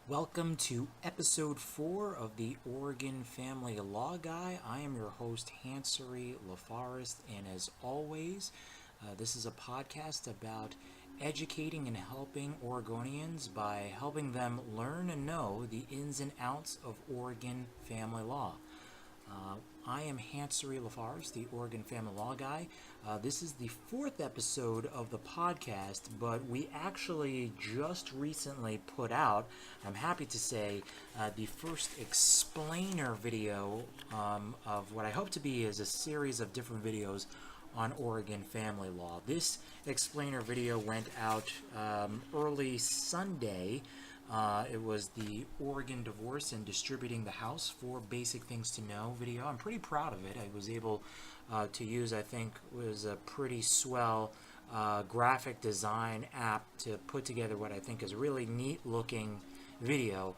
Welcome to episode 4 of the Oregon Family Law Guy. I am your host, Hansery LaForest, and as always, this is a podcast about educating and helping Oregonians by helping them learn and know the ins and outs of Oregon family law. I am Hansery LaForest, the Oregon Family Law Guy. This is the 4th episode of the podcast, but we actually just recently put out, I'm happy to say, the first explainer video of what I hope to be is a series of different videos on Oregon family law. This explainer video went out early Sunday. It was the Oregon Divorce and Distributing the House, 4 Basic Things to Know video. I'm pretty proud of it. I was able to use, I think, was a pretty swell graphic design app to put together what I think is a really neat looking video.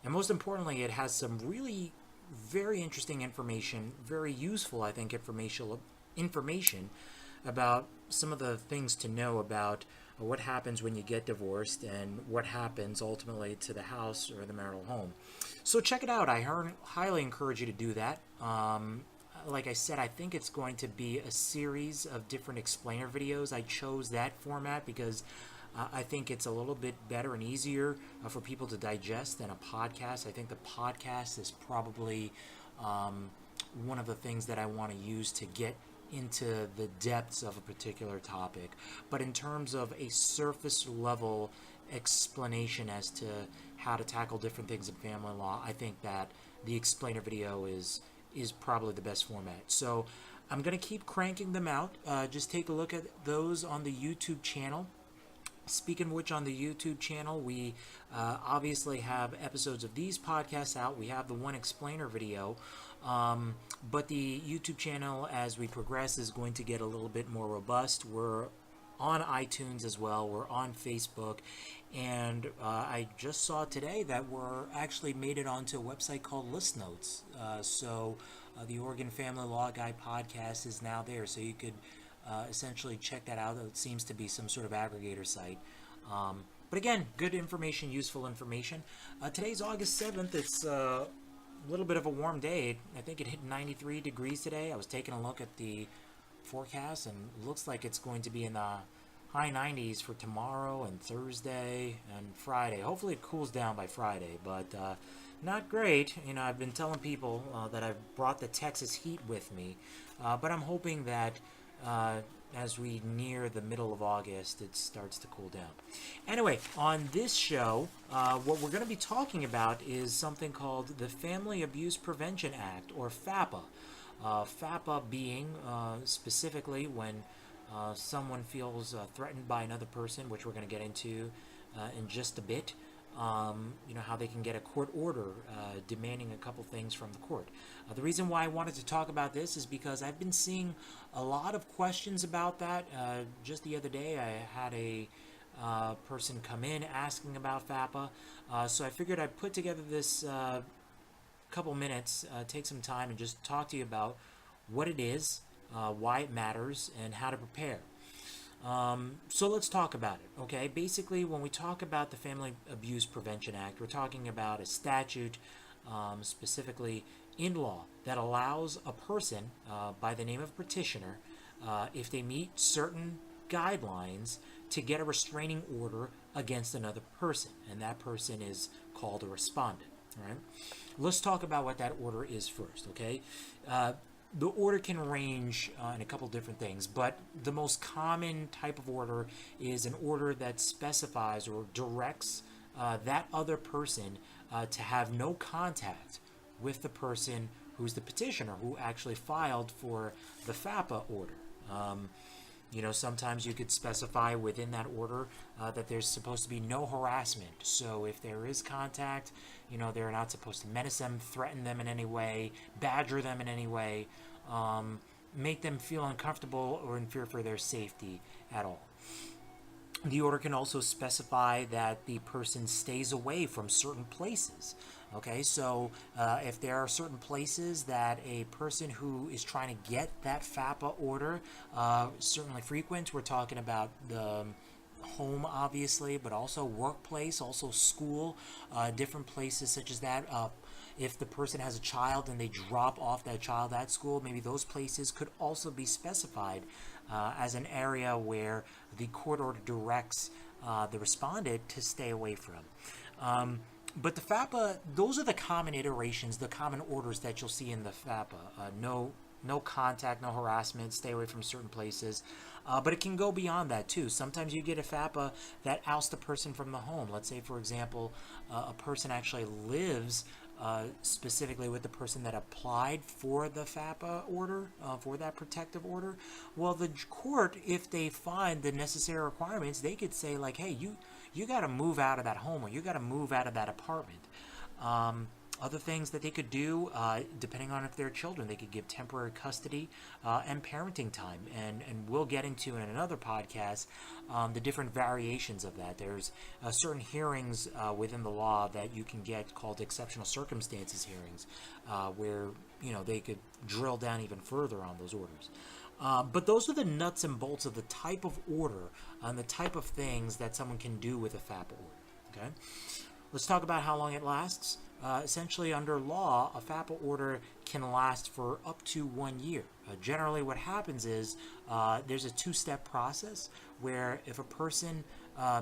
And most importantly, it has some really very interesting information, very useful, I think, information about some of the things to know about what happens when you get divorced and what happens ultimately to the house or the marital home. So check it out. I highly encourage you to do that. Like I said, I think it's going to be a series of different explainer videos. I chose that format because I think it's a little bit better and easier for people to digest than a podcast. I think the podcast is probably one of the things that I want to use to get into the depths of a particular topic. But in terms of a surface level explanation as to how to tackle different things in family law, I think that the explainer video is probably the best format. So I'm going to keep cranking them out. Just take a look at those on the YouTube channel. Speaking of which, on the YouTube channel, we obviously have episodes of these podcasts out. We have the one explainer video. But the YouTube channel, as we progress, is going to get a little bit more robust. We're on iTunes as well. We're on Facebook. And I just saw today that we're actually made it onto a website called List Notes. So the Oregon Family Law Guy podcast is now there. So you could essentially check that out. It seems to be some sort of aggregator site. But again, good information, useful information. Today's August 7th. It's a little bit of a warm day. I think it hit 93 degrees today. I was taking a look at the forecast, and it looks like it's going to be in the high 90s for tomorrow and Thursday and Friday. Hopefully it cools down by Friday, but not great. You know, I've been telling people that I've brought the Texas heat with me, but I'm hoping that as we near the middle of August, it starts to cool down. Anyway, on this show, what we're going to be talking about is something called the Family Abuse Prevention Act, or FAPA. FAPA being specifically when someone feels threatened by another person, which we're going to get into in just a bit. How they can get a court order demanding a couple things from the court. The reason why I wanted to talk about this is because I've been seeing a lot of questions about that. Just the other day, I had a person come in asking about FAPA. So I figured I'd put together this couple minutes, take some time, and just talk to you about what it is, why it matters, and how to prepare. So let's talk about it, okay? Basically, when we talk about the Family Abuse Prevention Act, we're talking about a statute, specifically in law, that allows a person by the name of petitioner, if they meet certain guidelines, to get a restraining order against another person, and that person is called a respondent, all right? Let's talk about what that order is first, okay? The order can range in a couple different things, but the most common type of order is an order that specifies or directs that other person to have no contact with the person who's the petitioner, who actually filed for the FAPA order. Sometimes you could specify within that order that there's supposed to be no harassment. So if there is contact, they're not supposed to menace them, threaten them in any way, badger them in any way, make them feel uncomfortable or in fear for their safety at all. The order can also specify that the person stays away from certain places. Okay, so if there are certain places that a person who is trying to get that FAPA order certainly frequents, we're talking about the home, obviously, but also workplace, also school, different places such as that. If the person has a child and they drop off that child at school, maybe those places could also be specified as an area where the court order directs the respondent to stay away from. But the FAPA, those are the common iterations, the common orders that you'll see in the FAPA. No contact, no harassment, stay away from certain places. But it can go beyond that too. Sometimes you get a FAPA that ousts the person from the home. Let's say, for example, a person actually lives specifically with the person that applied for the FAPA order, for that protective order. Well, the court, if they find the necessary requirements, they could say like, hey, you got to move out of that home, or you got to move out of that apartment. Other things that they could do, depending on if they're children, they could give temporary custody and parenting time. And we'll get into in another podcast the different variations of that. There's certain hearings within the law that you can get called exceptional circumstances hearings, where they could drill down even further on those orders. But those are the nuts and bolts of the type of order and the type of things that someone can do with a FAPA order. Okay, let's talk about how long it lasts. Essentially, under law, a FAPA order can last for up to 1 year. Generally, what happens is there's a two-step process where if a person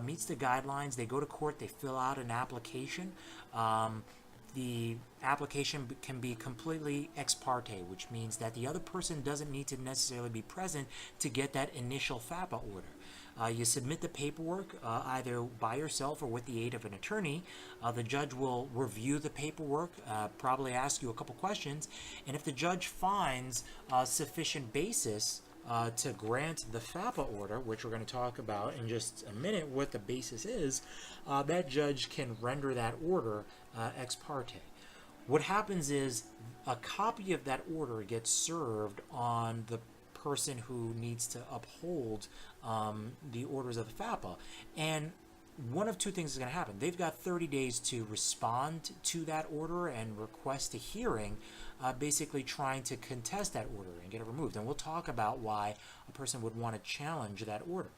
meets the guidelines, they go to court, they fill out an application. The application can be completely ex parte, which means that the other person doesn't need to necessarily be present to get that initial FAPA order. You submit the paperwork either by yourself or with the aid of an attorney. The judge will review the paperwork, probably ask you a couple questions, and if the judge finds sufficient basis to grant the FAPA order, which we're going to talk about in just a minute what the basis is, that judge can render that order ex parte. What happens is a copy of that order gets served on the person who needs to uphold the orders of the FAPA. And one of two things is going to happen. They've got 30 days to respond to that order and request a hearing, basically trying to contest that order and get it removed. And we'll talk about why a person would want to challenge that order.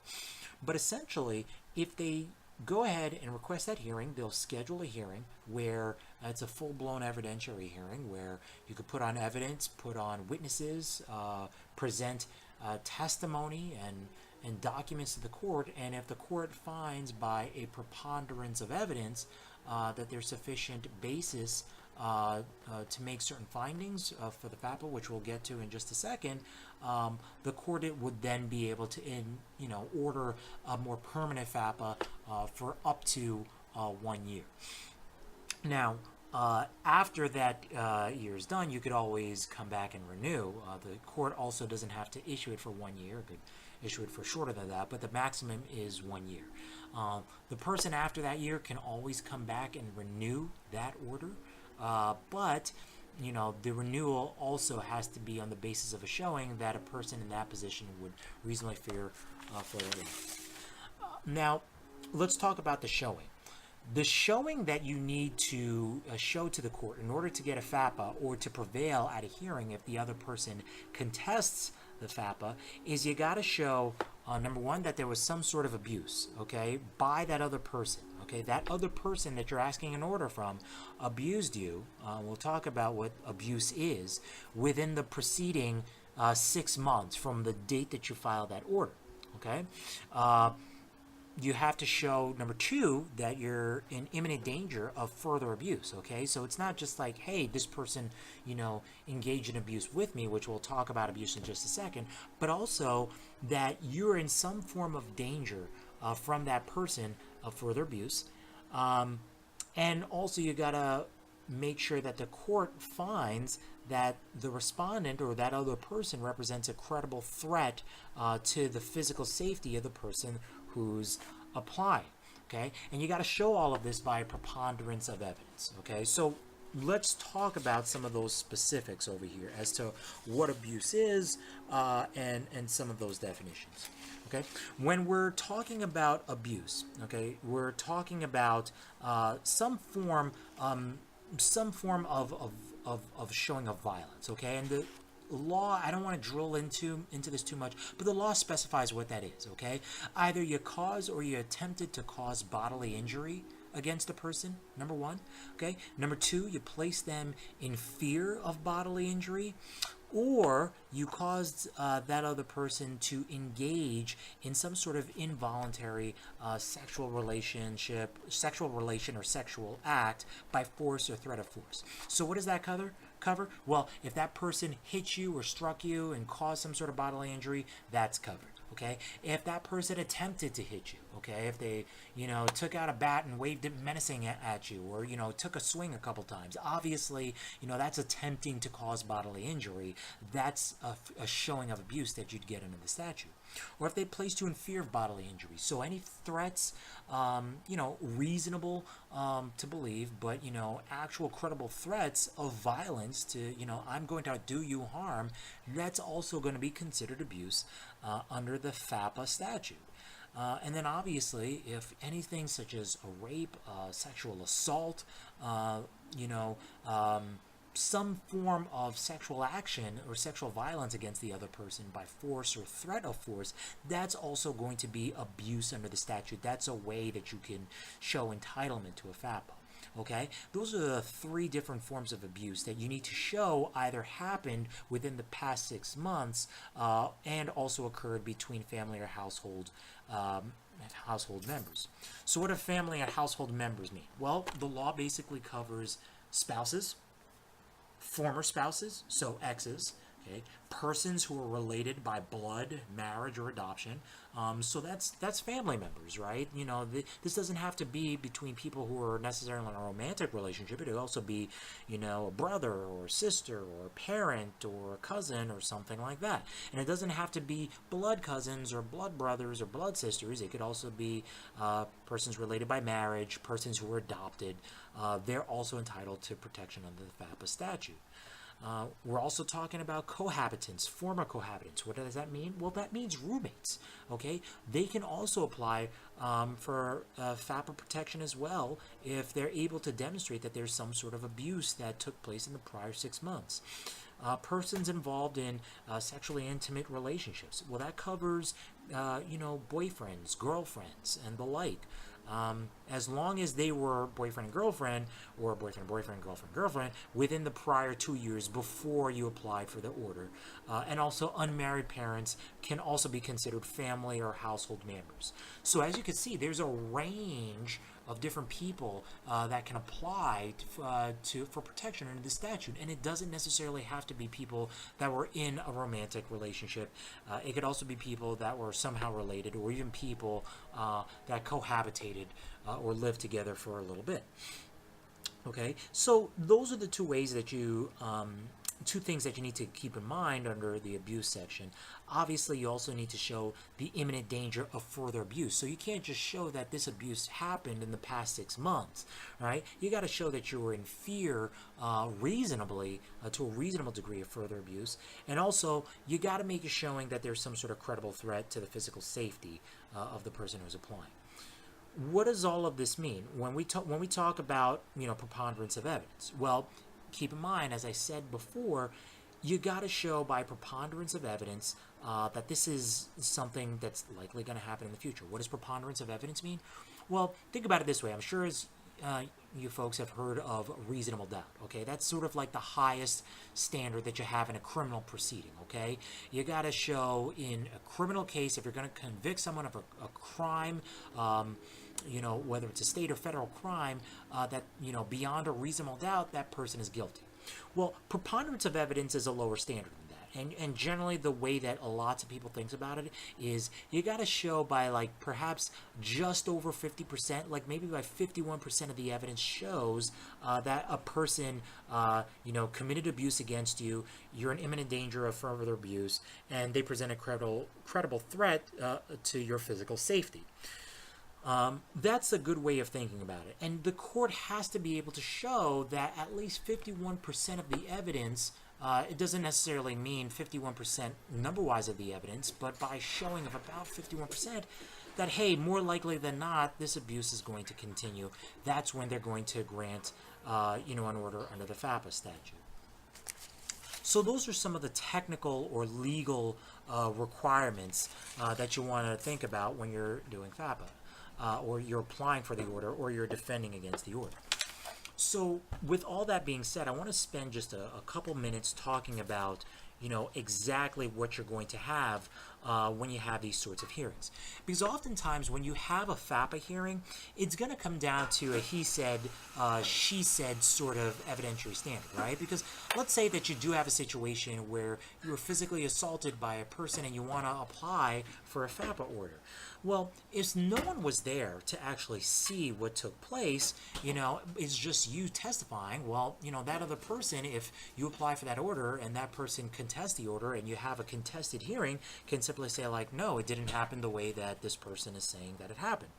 But essentially, if they go ahead and request that hearing, they'll schedule a hearing where it's a full-blown evidentiary hearing where you could put on evidence, put on witnesses, present testimony and documents to the court, and if the court finds by a preponderance of evidence that there's sufficient basis to make certain findings for the FAPA, which we'll get to in just a second, the court would then be able to order a more permanent FAPA for up to 1 year. Now, after that year is done, you could always come back and renew. The court also doesn't have to issue it for 1 year. It could issue it for shorter than that, but the maximum is 1 year. The person after that year can always come back and renew that order, but the renewal also has to be on the basis of a showing that a person in that position would reasonably fear for their life. Now, let's talk about the showing. The showing that you need to show to the court in order to get a FAPA or to prevail at a hearing if the other person contests the FAPA is you got to show, number one, that there was some sort of abuse, okay, by that other person. Okay, that other person that you're asking an order from abused you. We'll talk about what abuse is within the preceding 6 months from the date that you filed that order. Okay, you have to show, number two, that you're in imminent danger of further abuse. Okay, so it's not just like, hey, this person, engaged in abuse with me, which we'll talk about abuse in just a second, but also that you're in some form of danger from that person of further abuse. And also you gotta make sure that the court finds that the respondent or that other person represents a credible threat to the physical safety of the person who's applying. Okay, and you got to show all of this by a preponderance of evidence. Okay, so let's talk about some of those specifics over here as to what abuse is and some of those definitions. Okay, when we're talking about abuse, okay, we're talking about some form of showing of violence. Okay, and law, I don't want to drill into this too much, but the law specifies what that is, okay? Either you cause or you attempted to cause bodily injury against a person, number one, okay? Number two, you place them in fear of bodily injury, or you caused that other person to engage in some sort of involuntary sexual relation or sexual act by force or threat of force. So what does that cover? Well, if that person hit you or struck you and caused some sort of bodily injury, that's covered. Okay, if that person attempted to hit you, okay, if they, took out a bat and waved it menacing at you, or, took a swing a couple times, obviously, that's attempting to cause bodily injury. That's a showing of abuse that you'd get under the statute. Or if they placed you in fear of bodily injury. So any threats, reasonable to believe, but, actual credible threats of violence to, I'm going to do you harm, that's also going to be considered abuse under the FAPA statute. And then obviously, if anything such as a rape, sexual assault, some form of sexual action or sexual violence against the other person by force or threat of force, that's also going to be abuse under the statute. That's a way that you can show entitlement to a FAPA. Okay, those are the three different forms of abuse that you need to show either happened within the past 6 months and also occurred between family or household members. So what do family and household members mean? Well, the law basically covers spouses, former spouses, so exes, okay, persons who are related by blood, marriage, or adoption. So that's family members, right? This doesn't have to be between people who are necessarily in a romantic relationship. It could also be, a brother or a sister or a parent or a cousin or something like that. And it doesn't have to be blood cousins or blood brothers or blood sisters. It could also be persons related by marriage, persons who are adopted. They're also entitled to protection under the FAPA statute. We're also talking about cohabitants, former cohabitants. What does that mean? Well, that means roommates, okay? They can also apply for FAPA protection as well if they're able to demonstrate that there's some sort of abuse that took place in the prior 6 months. Persons involved in sexually intimate relationships. Well, that covers, boyfriends, girlfriends, and the like. As long as they were boyfriend and girlfriend, or boyfriend, girlfriend, within the prior 2 years before you applied for the order. And also unmarried parents can also be considered family or household members. So as you can see, there's a range of different people that can apply for protection under the statute, and it doesn't necessarily have to be people that were in a romantic relationship. It could also be people that were somehow related, or even people that cohabitated or lived together for a little bit. Okay, so those are the two ways that two things that you need to keep in mind under the abuse section. Obviously, you also need to show the imminent danger of further abuse. So you can't just show that this abuse happened in the past 6 months, right? You got to show that you were in fear reasonably, to a reasonable degree of further abuse. And also, you got to make a showing that there's some sort of credible threat to the physical safety of the person who's applying. What does all of this mean? When we talk about, preponderance of evidence, well, keep in mind, as I said before, you got to show by preponderance of evidence that this is something that's likely going to happen in the future. What does preponderance of evidence mean? Well, think about it this way. I'm sure as you folks have heard of reasonable doubt, okay? That's sort of like the highest standard that you have in a criminal proceeding, okay? You got to show in a criminal case, if you're going to convict someone of a crime, whether it's a state or federal crime, that, beyond a reasonable doubt, that person is guilty. Well, preponderance of evidence is a lower standard than that. And generally the way that lots of people think about it is you got to show by perhaps just over 50%, like maybe by 51% of the evidence shows that a person, committed abuse against you, you're in imminent danger of further abuse, and they present a credible threat to your physical safety. That's a good way of thinking about it. And the court has to be able to show that at least 51% of the evidence, it doesn't necessarily mean 51% number-wise of the evidence, but by showing of about 51%, that, hey, more likely than not, this abuse is going to continue. That's when they're going to grant, an order under the FAPA statute. So those are some of the technical or legal requirements that you want to think about when you're doing FAPA, or you're applying for the order, or you're defending against the order. So with all that being said, I want to spend just a couple minutes talking about, exactly what you're going to have when you have these sorts of hearings. Because oftentimes when you have a FAPA hearing, it's going to come down to a he said, she said sort of evidentiary standard, right? Because let's say that you do have a situation where you were physically assaulted by a person and you want to apply for a FAPA order. Well, if no one was there to actually see what took place, it's just you testifying. Well, that other person, if you apply for that order and that person contests the order and you have a contested hearing, can simply say like, no, it didn't happen the way that this person is saying that it happened.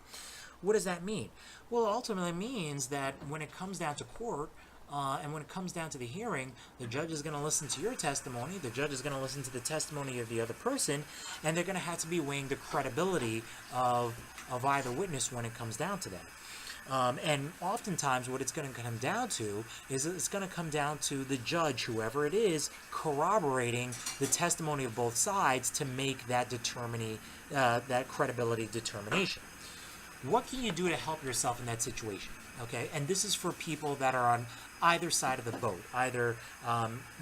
What does that mean? Well, it ultimately means that when it comes down to court, and when it comes down to the hearing, the judge is going to listen to your testimony, the judge is going to listen to the testimony of the other person, and they're going to have to be weighing the credibility of either witness when it comes down to that. And oftentimes what it's going to come down to is it's going to come down to the judge, whoever it is, corroborating the testimony of both sides to make that that credibility determination. What can you do to help yourself in that situation? Okay, and this is for people that are on either side of the boat. Either,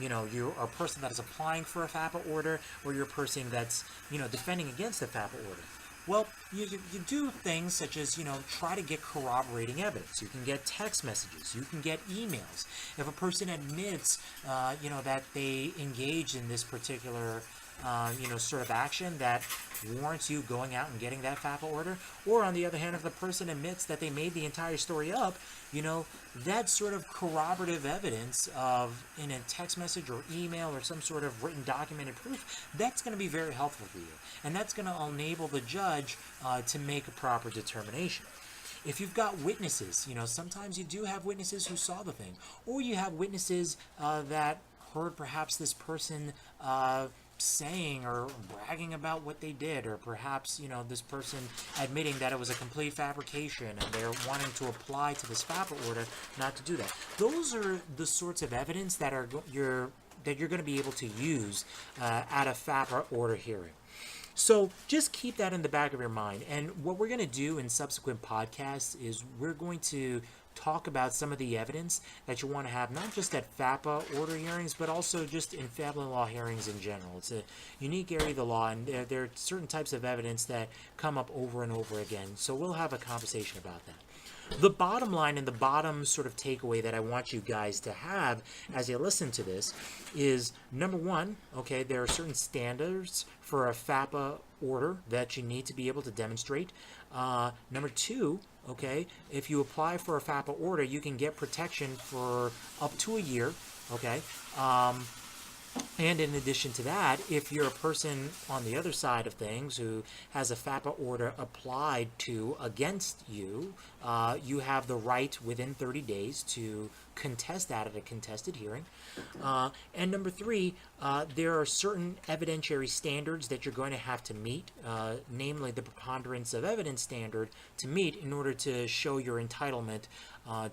you're a person that is applying for a FAPA order, or you're a person that's, defending against a FAPA order. Well, you do things such as, try to get corroborating evidence. You can get text messages. You can get emails. If a person admits, that they engaged in this particular sort of action that warrants you going out and getting that FAPA order, or on the other hand, if the person admits that they made the entire story up, that sort of corroborative evidence in a text message or email or some sort of written documented proof, that's going to be very helpful for you, and that's going to enable the judge to make a proper determination. If you've got witnesses, sometimes you do have witnesses who saw the thing, or you have witnesses that heard perhaps this person saying or bragging about what they did, or perhaps this person admitting that it was a complete fabrication and they're wanting to apply to this FAPA order not to do that. Those are the sorts of evidence that you're going to be able to use at a FAPA order hearing. So just keep that in the back of your mind. And what we're going to do in subsequent podcasts is we're going to talk about some of the evidence that you want to have, not just at FAPA order hearings, but also just in family law hearings in general. It's a unique area of the law, and there are certain types of evidence that come up over and over again. So we'll have a conversation about that. The bottom line and the bottom sort of takeaway that I want you guys to have as you listen to this is, number one, okay, there are certain standards for a FAPA order that you need to be able to demonstrate. Number two, okay, if you apply for a FAPA order, you can get protection for up to a year, okay? And in addition to that, if you're a person on the other side of things who has a FAPA order applied to against you, you have the right within 30 days to contest that at a contested hearing. And number three, there are certain evidentiary standards that you're going to have to meet, namely the preponderance of evidence standard to meet in order to show your entitlement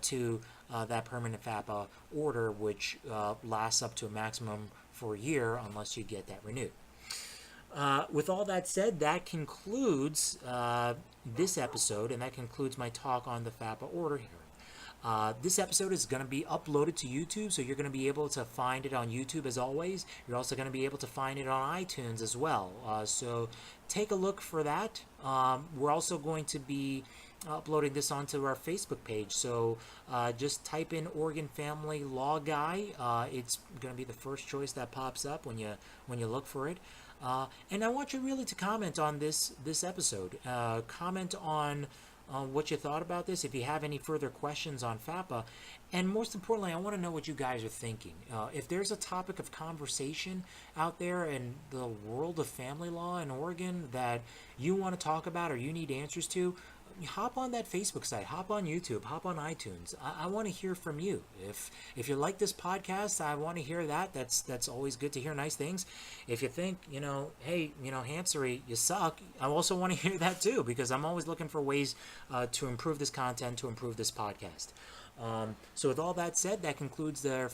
to that permanent FAPA order, which lasts up to a maximum for a year unless you get that renewed. With all that said, that concludes this episode, and that concludes my talk on the FAPA order hearing. This episode is going to be uploaded to YouTube, so you're going to be able to find it on YouTube as always. You're also going to be able to find it on iTunes as well. So take a look for that. We're also going to be uploading this onto our Facebook page, so just type in Oregon Family Law Guy. It's going to be the first choice that pops up when you look for it. And I want you really to comment on this episode. Comment on what you thought about this. If you have any further questions on FAPA, and most importantly, I want to know what you guys are thinking. If there's a topic of conversation out there in the world of family law in Oregon that you want to talk about or you need answers to, hop on that Facebook site, hop on YouTube, hop on iTunes. I want to hear from you. If you like this podcast, I want to hear that. That's always good to hear nice things. If you think, hey, Hansery, you suck, I also want to hear that too, because I'm always looking for ways to improve this content, to improve this podcast. So with all that said, that concludes the